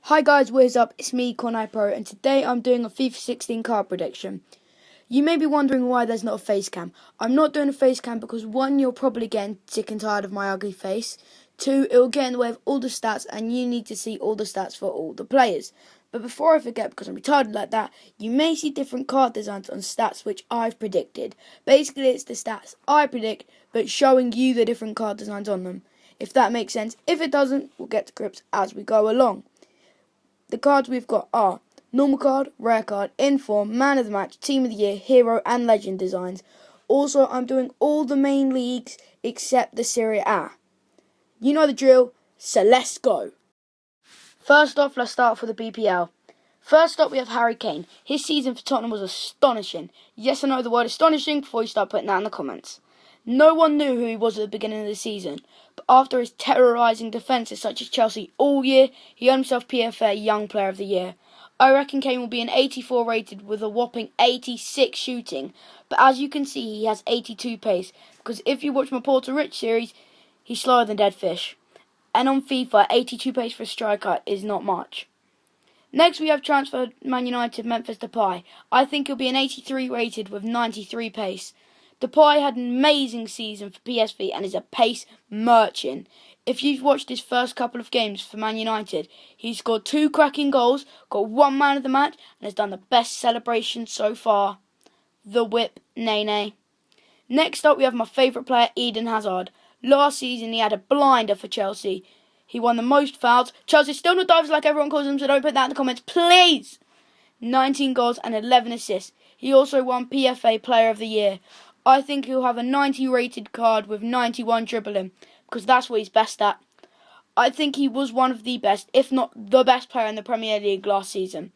Hi guys, what is up? It's me, Cornai Pro, and today I'm doing a FIFA 16 card prediction. You may be wondering why there's not a face cam. I'm not doing a face cam because 1, you're probably getting sick and tired of my ugly face. 2, it will get in the way of all the stats and you need to see all the stats for all the players. But before I forget, because I'm retarded like that, you may see different card designs on stats which I've predicted. Basically, it's the stats I predict, but showing you the different card designs on them. If that makes sense. If it doesn't, we'll get to grips as we go along. The cards we've got are normal card, rare card, inform, man of the match, team of the year, hero and legend designs. Also, I'm doing all the main leagues except the Serie A. You know the drill, so let's go. First off, let's start off with the BPL. First up, we have Harry Kane. His season for Tottenham was astonishing. Yes, I know the word astonishing before you start putting that in the comments. No one knew who he was at the beginning of the season, but after his terrorising defences such as Chelsea all year, he earned himself PFA Young Player of the Year. I reckon Kane will be an 84 rated with a whopping 86 shooting, but as you can see he has 82 pace, because if you watch my Porter Rich series, he's slower than dead fish. And on FIFA, 82 pace for a striker is not much. Next we have transferred Man United Memphis Depay. I think he'll be an 83 rated with 93 pace. Depay had an amazing season for PSV and is a pace merchant. If you've watched his first couple of games for Man United, he's scored 2 cracking goals, got 1 man of the match, and has done the best celebration so far. The whip, Nene. Next up we have my favourite player, Eden Hazard. Last season he had a blinder for Chelsea. He won the most fouls. Chelsea still not divers like everyone calls them, so don't put that in the comments, please! 19 goals and 11 assists. He also won PFA Player of the Year. I think he'll have a 90 rated card with 91 dribbling, because that's what he's best at. I think he was one of the best, if not the best player in the Premier League last season.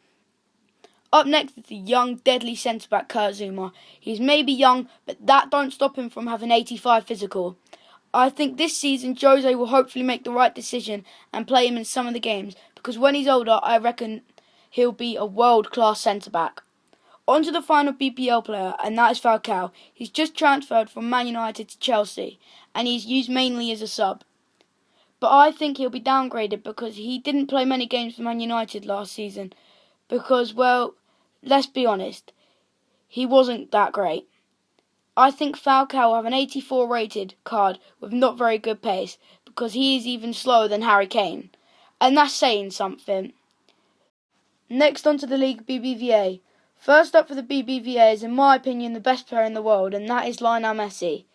Up next is the young, deadly centre-back Kurt Zouma. He's maybe young, but that don't stop him from having 85 physical. I think this season Jose will hopefully make the right decision and play him in some of the games, because when he's older, I reckon he'll be a world-class centre-back. On to the final BPL player, and that is Falcao. He's just transferred from Man United to Chelsea, and he's used mainly as a sub. But I think he'll be downgraded because he didn't play many games for Man United last season. Because, well, let's be honest, he wasn't that great. I think Falcao will have an 84 rated card with not very good pace, because he is even slower than Harry Kane. And that's saying something. Next on to the League BBVA. First up for the BBVA is, in my opinion, the best player in the world, and that is Lionel Messi.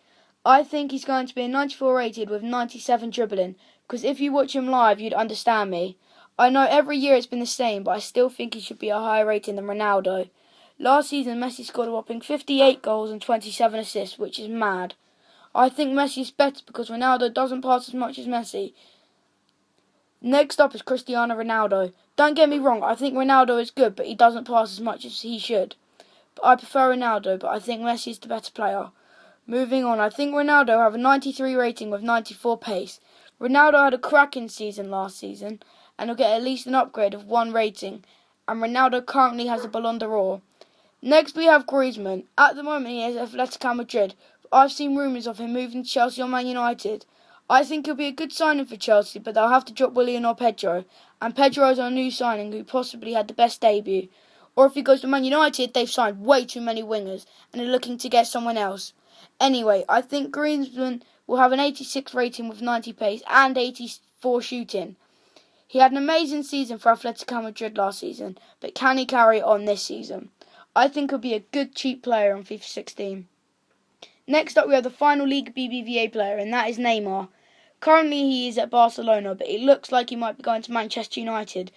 I think he's going to be a 94 rated with 97 dribbling, because if you watch him live, you'd understand me. I know every year it's been the same, but I still think he should be a higher rating than Ronaldo. Last season, Messi scored a whopping 58 goals and 27 assists, which is mad. I think Messi is better because Ronaldo doesn't pass as much as Messi. Next up is Cristiano Ronaldo. Don't get me wrong, I think Ronaldo is good, but he doesn't pass as much as he should. But I prefer Ronaldo, but I think Messi is the better player. Moving on, I think Ronaldo will have a 93 rating with 94 pace. Ronaldo had a cracking season last season, and he'll get at least an upgrade of 1 rating. And Ronaldo currently has a Ballon d'Or. Next we have Griezmann. At the moment he is at Atletico Madrid, but I've seen rumours of him moving to Chelsea or Man United. I think he'll be a good signing for Chelsea, but they'll have to drop Willian or Pedro. And Pedro is our new signing, who possibly had the best debut. Or if he goes to Man United, they've signed way too many wingers, and are looking to get someone else. Anyway, I think Griezmann will have an 86 rating with 90 pace and 84 shooting. He had an amazing season for Atletico Madrid last season, but can he carry it on this season? I think he'll be a good cheap player on FIFA 16. Next up we have the final League BBVA player, and that is Neymar. Currently he is at Barcelona, but it looks like he might be going to Manchester United,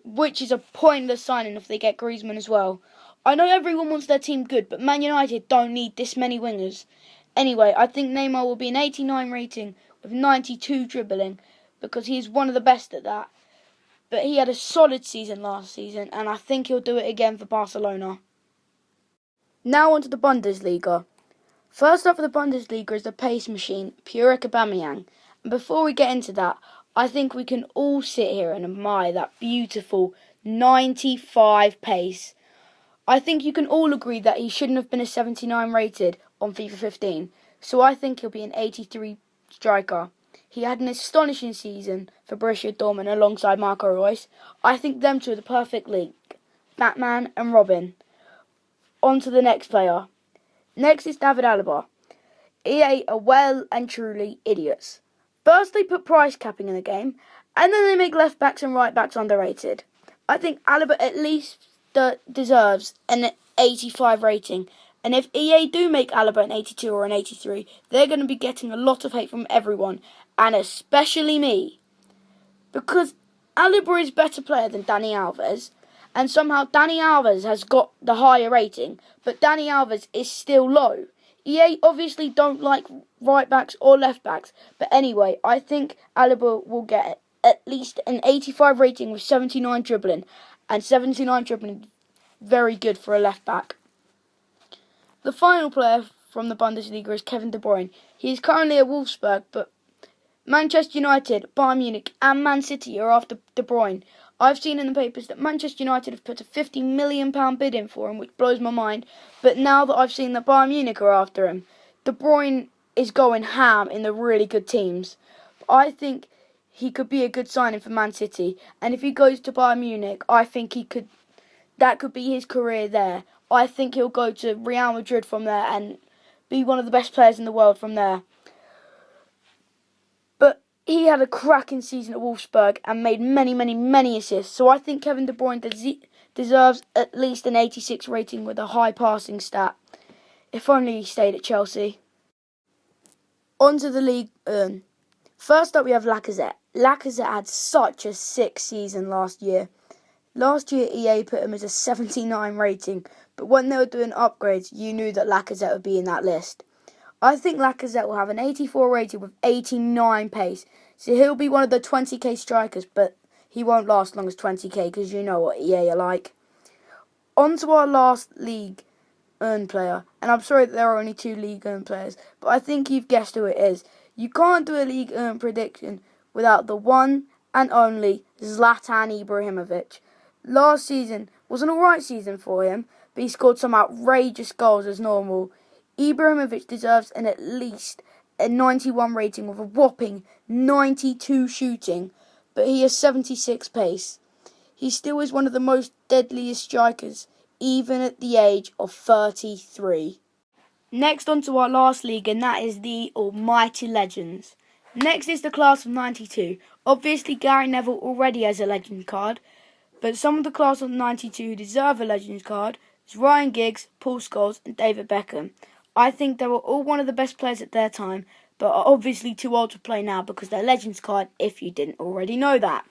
which is a pointless signing if they get Griezmann as well. I know everyone wants their team good, but Man United don't need this many wingers. Anyway, I think Neymar will be an 89 rating with 92 dribbling, because he is one of the best at that. But he had a solid season last season, and I think he'll do it again for Barcelona. Now on to the Bundesliga. First up for the Bundesliga is the pace machine, Pierre Aubameyang. And before we get into that, I think we can all sit here and admire that beautiful 95 pace. I think you can all agree that he shouldn't have been a 79 rated on FIFA 15, so I think he'll be an 83 striker. He had an astonishing season for Borussia Dortmund alongside Marco Reus. I think them two are the perfect link. Batman and Robin. On to the next player. Next is David Alaba. EA are well and truly idiots. First they put price capping in the game, and then they make left backs and right backs underrated. I think Alaba at least deserves an 85 rating, and if EA do make Alaba an 82 or an 83, they're going to be getting a lot of hate from everyone, and especially me. Because Alaba is a better player than Dani Alves, and somehow Dani Alves has got the higher rating, but Dani Alves is still low. EA obviously don't like right backs or left backs, but anyway, I think Alaba will get at least an 85 rating with 79 dribbling, and 79 dribbling is very good for a left back. The final player from the Bundesliga is Kevin De Bruyne. He is currently at Wolfsburg, but Manchester United, Bayern Munich and Man City are after De Bruyne. I've seen in the papers that Manchester United have put a £50 million bid in for him, which blows my mind. But now that I've seen that Bayern Munich are after him, De Bruyne is going ham in the really good teams. I think he could be a good signing for Man City. And if he goes to Bayern Munich, I think that could be his career there. I think he'll go to Real Madrid from there and be one of the best players in the world from there. But he had a cracking season at Wolfsburg and made many assists. So I think Kevin De Bruyne deserves at least an 86 rating with a high passing stat. If only he stayed at Chelsea. On to the Ligue 1. First up we have Lacazette. Lacazette had such a sick season last year. Last year EA put him as a 79 rating, but when they were doing upgrades, you knew that Lacazette would be in that list. I think Lacazette will have an 84 rating with 89 pace, so he'll be one of the 20k strikers, but he won't last long as 20k because you know what EA are like. On to our last League 1 player, and I'm sorry that there are only 2 League 1 players, but I think you've guessed who it is. You can't do a League 1 prediction without the one and only Zlatan Ibrahimovic. Last season was an alright season for him, but he scored some outrageous goals as normal. Ibrahimovic deserves at least a 91 rating with a whopping 92 shooting, but he has 76 pace. He still is one of the most deadliest strikers, even at the age of 33. Next on to our last league, and that is the Almighty Legends. Next is the class of 92. Obviously Gary Neville already has a legend card, but some of the class of 92 who deserve a Legends card is Ryan Giggs, Paul Scholes and David Beckham. I think they were all one of the best players at their time, but are obviously too old to play now because they're Legends card if you didn't already know that.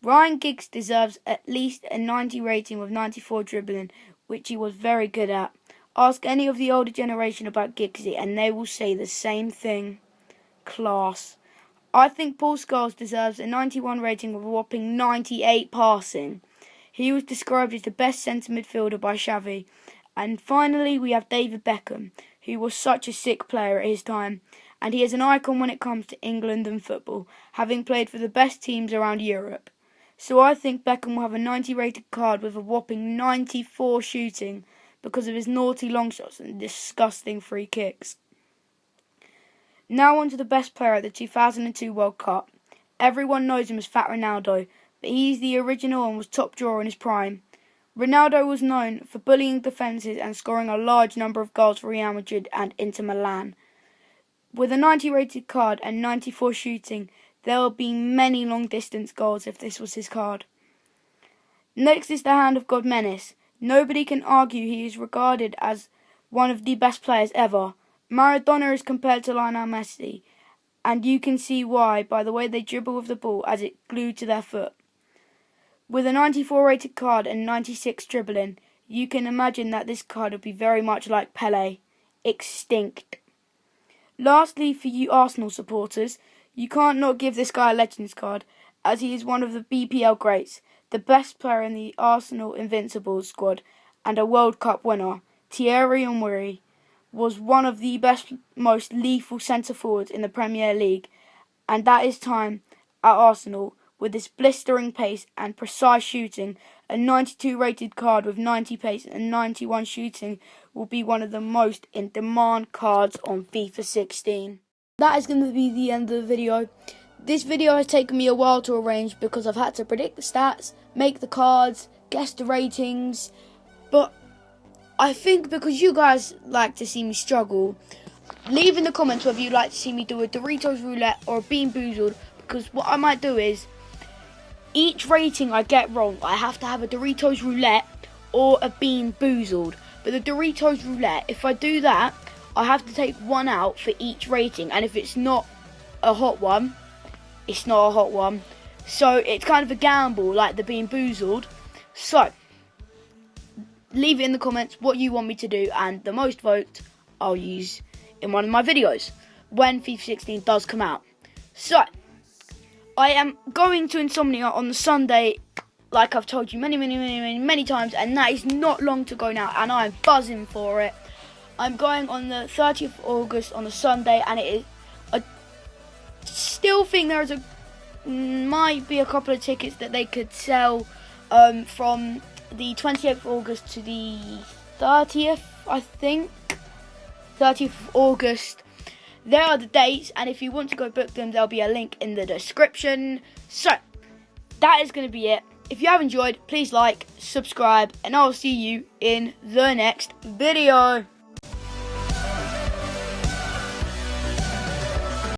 Ryan Giggs deserves at least a 90 rating with 94 dribbling, which he was very good at. Ask any of the older generation about Giggsy and they will say the same thing. Class. I think Paul Scholes deserves a 91 rating with a whopping 98 passing. He was described as the best centre midfielder by Xavi. And finally we have David Beckham, who was such a sick player at his time. And he is an icon when it comes to England and football, having played for the best teams around Europe. So I think Beckham will have a 90 rated card with a whopping 94 shooting because of his naughty long shots and disgusting free kicks. Now on to the best player at the 2002 World Cup. Everyone knows him as Fat Ronaldo, but he's the original and was top drawer in his prime. Ronaldo was known for bullying defences and scoring a large number of goals for Real Madrid and Inter Milan. With a 90 rated card and 94 shooting, there will be many long distance goals if this was his card. Next is the Hand of God Menace. Nobody can argue he is regarded as one of the best players ever. Maradona is compared to Lionel Messi, and you can see why by the way they dribble with the ball as it glued to their foot. With a 94 rated card and 96 dribbling, you can imagine that this card would be very much like Pelé. Extinct. Lastly, for you Arsenal supporters, you can't not give this guy a Legends card, as he is one of the BPL greats, the best player in the Arsenal Invincibles squad, and a World Cup winner. Thierry Henry was one of the best, most lethal centre-forwards in the Premier League, and at his time at Arsenal, with his blistering pace and precise shooting, a 92 rated card with 90 pace and 91 shooting will be one of the most in-demand cards on FIFA 16. that is going to be the end of the video. This video has taken me a while to arrange because I've had to predict the stats, make the cards, guess the ratings, but I think because you guys like to see me struggle, leave in the comments whether you'd like to see me do a Doritos roulette or a Bean Boozled, because what I might do is, each rating I get wrong, I have to have a Doritos roulette or a Bean Boozled. But the Doritos roulette, if I do that, I have to take one out for each rating, and if it's not a hot one, it's not a hot one. So it's kind of a gamble like the Bean Boozled. So leave it in the comments what you want me to do, and the most votes I'll use in one of my videos when FIFA 16 does come out. So I am going to Insomnia on the Sunday, like I've told you many times, and that is not long to go now, and I'm buzzing for it. I'm going on the 30th of August on a Sunday, and it is, I still think might be a couple of tickets that they could sell from the 28th of August to the 30th, I think. 30th of August. There are the dates, and if you want to go book them, there'll be a link in the description. So, that is going to be it. If you have enjoyed, please like, subscribe, and I'll see you in the next video.